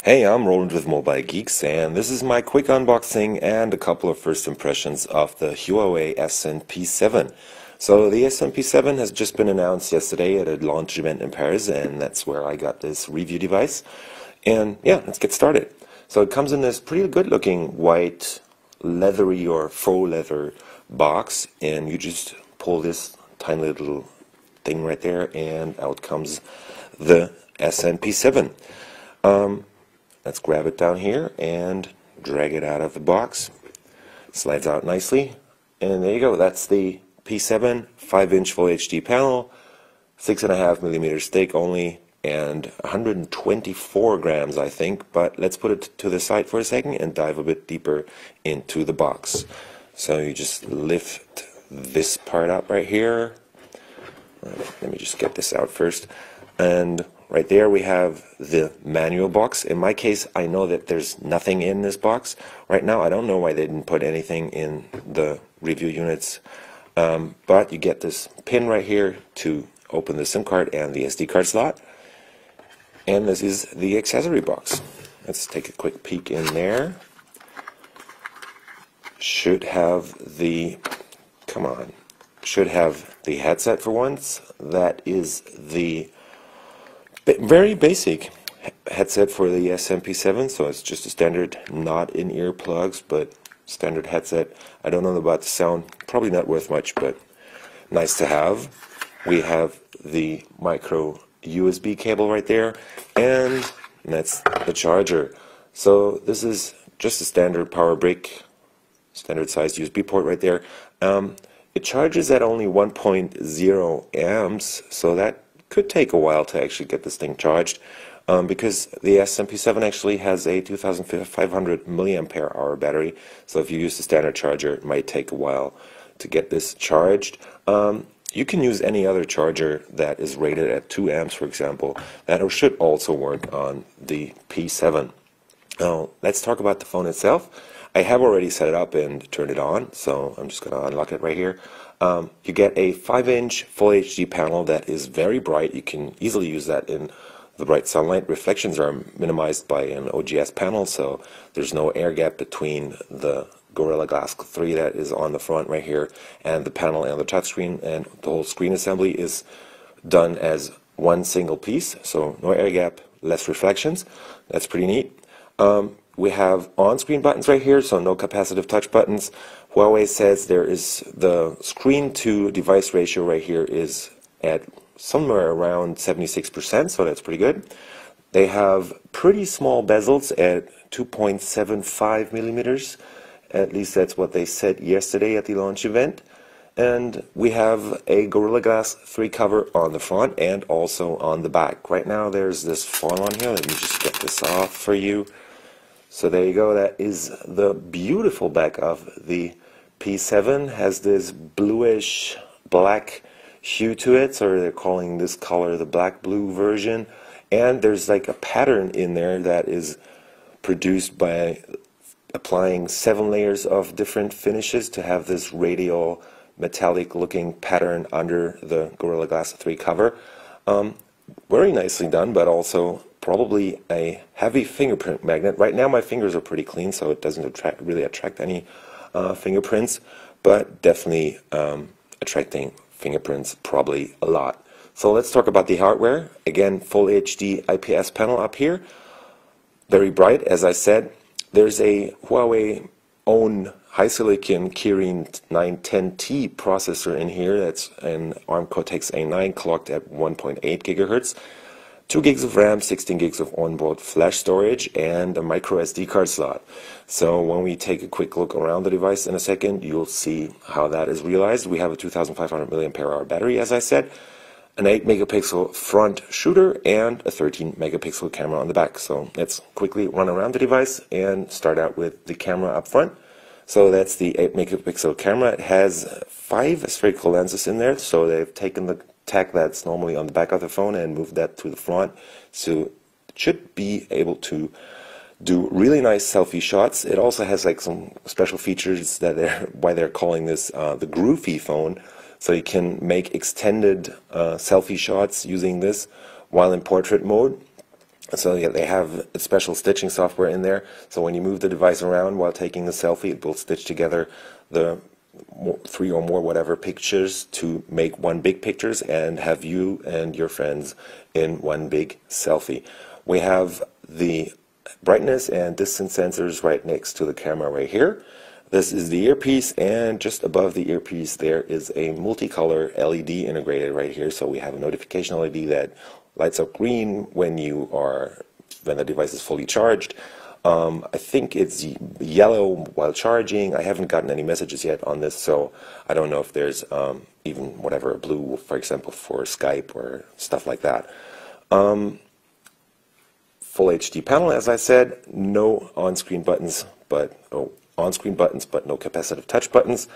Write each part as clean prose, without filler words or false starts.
Hey, I'm Roland with Mobile Geeks, and this is my quick unboxing and a couple of first impressions of the Huawei SNP7. So the SNP7 has just been announced yesterday at a launch event in Paris, and that's where I got this review device. And yeah, let's get started. So it comes in this pretty good looking white leathery or faux leather box, and you just pull this tiny little thing right there, and out comes the SNP7. Let's grab it down here and drag it out of the box. Slides out nicely, and there you go. That's the P7 5-inch Full HD panel, 6.5mm thick only, and 124 grams, I think. But let's put it to the side for a second and dive a bit deeper into the box. So you just lift this part up right here. Let me just get this out first. And right there we have the manual box. In my case, I know that there's nothing in this box right now. I don't know why they didn't put anything in the review units. But you get this pin right here to open the SIM card and the SD card slot. And this is the accessory box. Let's take a quick peek in there. Should have the, should have the headset for once. That is the very basic headset for the SNP7, so it's just a standard, not in ear plugs, but standard headset. I don't know about the sound, probably not worth much, but nice to have. We have the micro USB cable right there, and that's the charger. So this is just a standard power brick, standard sized USB port right there. It charges at only 1.0 amps, so that could take a while to actually get this thing charged, because the SNP7 actually has a 2500 milliampere hour battery, so if you use the standard charger it might take a while to get this charged. You can use any other charger that is rated at 2 amps, for example. That should also work on the P7. Now let's talk about the phone itself. I have already set it up and turned it on, so I'm just going to unlock it right here. You get a 5-inch Full HD panel that is very bright. You can easily use that in the bright sunlight. Reflections are minimized by an OGS panel, so there's no air gap between the Gorilla Glass 3 that is on the front right here and the panel and the touchscreen, and the whole screen assembly is done as one single piece, so no air gap, less reflections. That's pretty neat. We have on-screen buttons right here, so no capacitive touch buttons. Huawei says there is the screen-to-device ratio right here is at somewhere around 76%, so that's pretty good. They have pretty small bezels at 2.75 millimeters. At least that's what they said yesterday at the launch event. And we have a Gorilla Glass 3 cover on the front and also on the back. Right now there's this foil on here. Let me just get this off for you. So there you go, that is the beautiful back of the P7. Has this bluish black hue to it, so they're calling this color the black blue version. And there's like a pattern in there that is produced by applying 7 layers of different finishes to have this radial metallic looking pattern under the Gorilla Glass 3 cover. Very nicely done, but also probably a heavy fingerprint magnet. Right now my fingers are pretty clean, so it doesn't really attract any fingerprints, but definitely attracting fingerprints probably a lot. So let's talk about the hardware. Again, Full HD IPS panel up here, very bright. As I said, there's a Huawei own high silicon Kirin 910T processor in here. That's an ARM Cortex-A9 clocked at 1.8 gigahertz. 2 gigs of RAM, 16 gigs of onboard flash storage, and a micro SD card slot. So when we take a quick look around the device in a second, you'll see how that is realized. We have a 2500 milliampere hour battery, as I said, an 8 megapixel front shooter, and a 13 megapixel camera on the back. So let's quickly run around the device and start out with the camera up front. So that's the 8 megapixel camera. It has 5 spherical lenses in there, so they've taken the tech that's normally on the back of the phone and moved that to the front, so it should be able to do really nice selfie shots. It also has like some special features that why they're calling this the Groovy phone, so you can make extended selfie shots using this while in portrait mode. So yeah, they have special stitching software in there. So when you move the device around while taking the selfie, it will stitch together the 3 or more whatever pictures to make one big pictures and have you and your friends in one big selfie. We have the brightness and distance sensors right next to the camera right here. This is the earpiece, and just above the earpiece there is a multicolor LED integrated right here. So we have a notification LED that lights up green when the device is fully charged. I think it's yellow while charging. I haven't gotten any messages yet on this, so I don't know if there's even whatever blue, for example, for Skype or stuff like that. Full HD panel, as I said. No on-screen buttons, but on-screen buttons, but no capacitive touch buttons.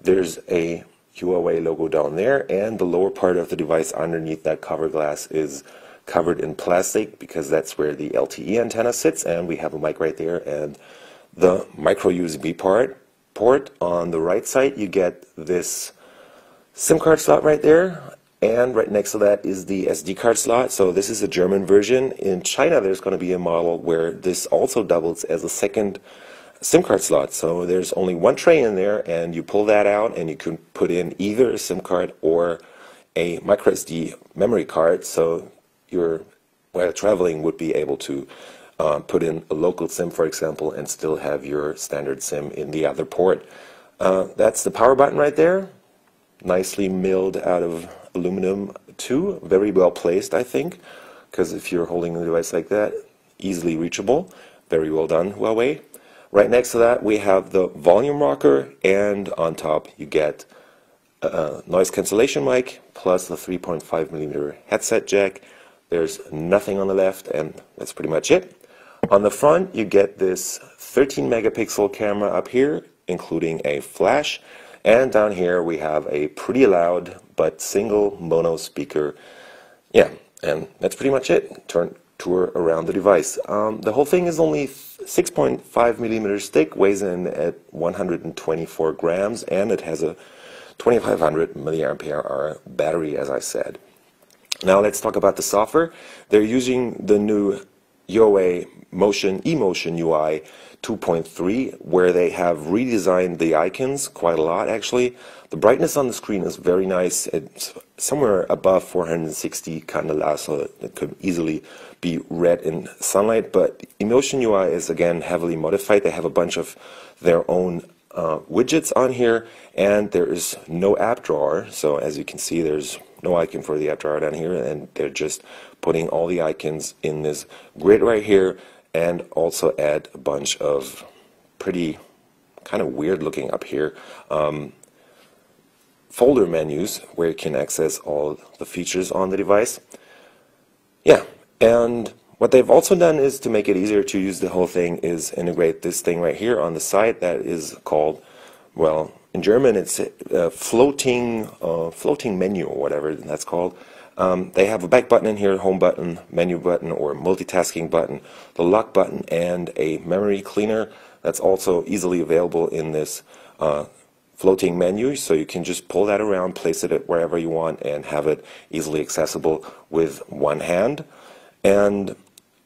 There's a Huawei logo down there, and the lower part of the device underneath that cover glass is covered in plastic because that's where the LTE antenna sits, and we have a mic right there and the micro USB port. On the right side you get this SIM card slot right there, and right next to that is the SD card slot. So this is a German version. In China there's going to be a model where this also doubles as a second SIM card slot. So there's only one tray in there, and you pull that out and you can put in either a SIM card or a micro SD memory card. So while traveling would be able to put in a local SIM, for example, and still have your standard SIM in the other port. That's the power button right there. Nicely milled out of aluminum too. Very well placed, I think, because if you're holding the device like that, easily reachable. Very well done, Huawei. Right next to that we have the volume rocker, and on top you get a noise cancellation mic plus the 3.5mm headset jack. There's nothing on the left, and that's pretty much it. On the front you get this 13 megapixel camera up here, including a flash, and down here we have a pretty loud but single mono speaker. Yeah, and that's pretty much it. Tour around the device. The whole thing is only 6.5mm thick, weighs in at 124 grams, and it has a 2500 milliampere hour battery, as I said. Now let's talk about the software. They're using the new Huawei eMotion UI 2.3, where they have redesigned the icons quite a lot, actually. The brightness on the screen is very nice. It's somewhere above 460 candela, so it could easily be read in sunlight. But eMotion UI is again heavily modified. They have a bunch of their own widgets on here, and there is no app drawer. So as you can see, there's no icon for the app drawer down here, and they're just putting all the icons in this grid right here, and also add a bunch of pretty kind of weird looking up here folder menus where you can access all the features on the device. Yeah, and what they've also done is to make it easier to use the whole thing is integrate this thing right here on the side that is called, well, in German it's a floating menu or whatever that's called. They have a back button in here, home button, menu button, or multitasking button, the lock button, and a memory cleaner that's also easily available in this floating menu. So you can just pull that around, place it wherever you want, and have it easily accessible with one hand. And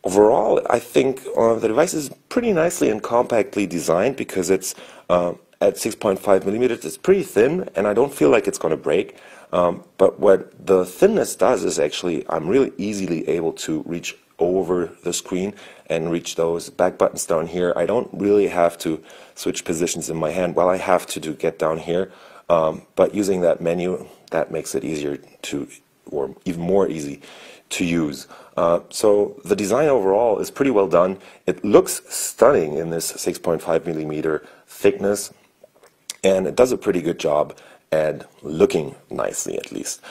overall, I think the device is pretty nicely and compactly designed because it's at 6.5 millimeters. It's pretty thin, and I don't feel like it's going to break. But what the thinness does is actually I'm really easily able to reach over the screen and reach those back buttons down here. I don't really have to switch positions in my hand. Well, I have to get down here, but using that menu, that makes it easier to, or even more easy to use. So the design overall is pretty well done. It looks stunning in this 6.5 millimeter thickness, and it does a pretty good job at looking nicely, at least.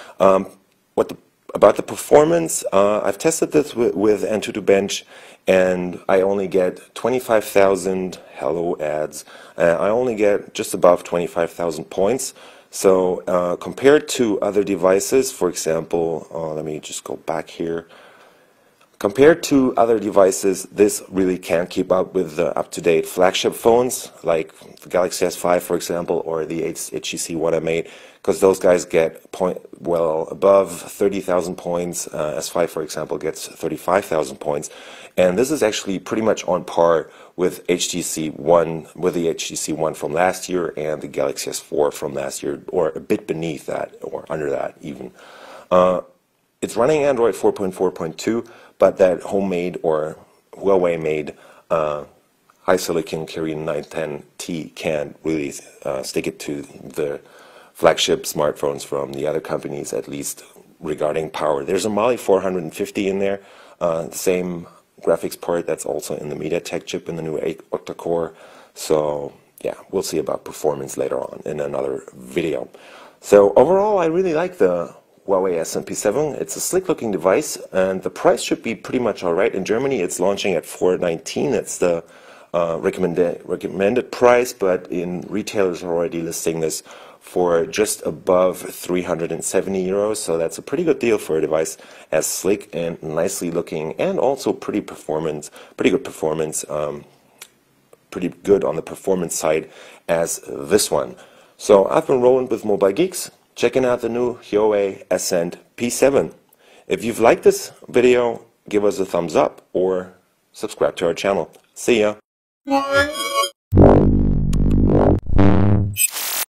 About the performance, I've tested this with Antutu Bench, and I only get 25,000 hello ads. I only get just above 25,000 points. So compared to other devices, for example, let me just go back here. Compared to other devices, this really can't keep up with the up-to-date flagship phones, like the Galaxy S5, for example, or the HTC One M8, because those guys get well above 30,000 points. S5, for example, gets 35,000 points, and this is actually pretty much on par with HTC One, with the HTC One from last year and the Galaxy S4 from last year, or a bit beneath that, or under that even. It's running Android 4.4.2, but that homemade or Huawei-made high-silicon Kirin 910T can't really stick it to the flagship smartphones from the other companies, at least regarding power. There's a Mali 450 in there, the same graphics part that's also in the MediaTek chip in the new 8 octa-core. So yeah, we'll see about performance later on in another video. So overall, I really like the Huawei SMP7. It's a slick looking device, and the price should be pretty much alright. In Germany it's launching at 419. It's the recommended price, but in retailers are already listing this for just above 370 euros, so that's a pretty good deal for a device as slick and nicely looking, and also pretty good performance, pretty good on the performance side as this one. So I've been rolling with Mobile Geeks, checking out the new Huawei Ascend P7. If you've liked this video, give us a thumbs up or subscribe to our channel. See ya!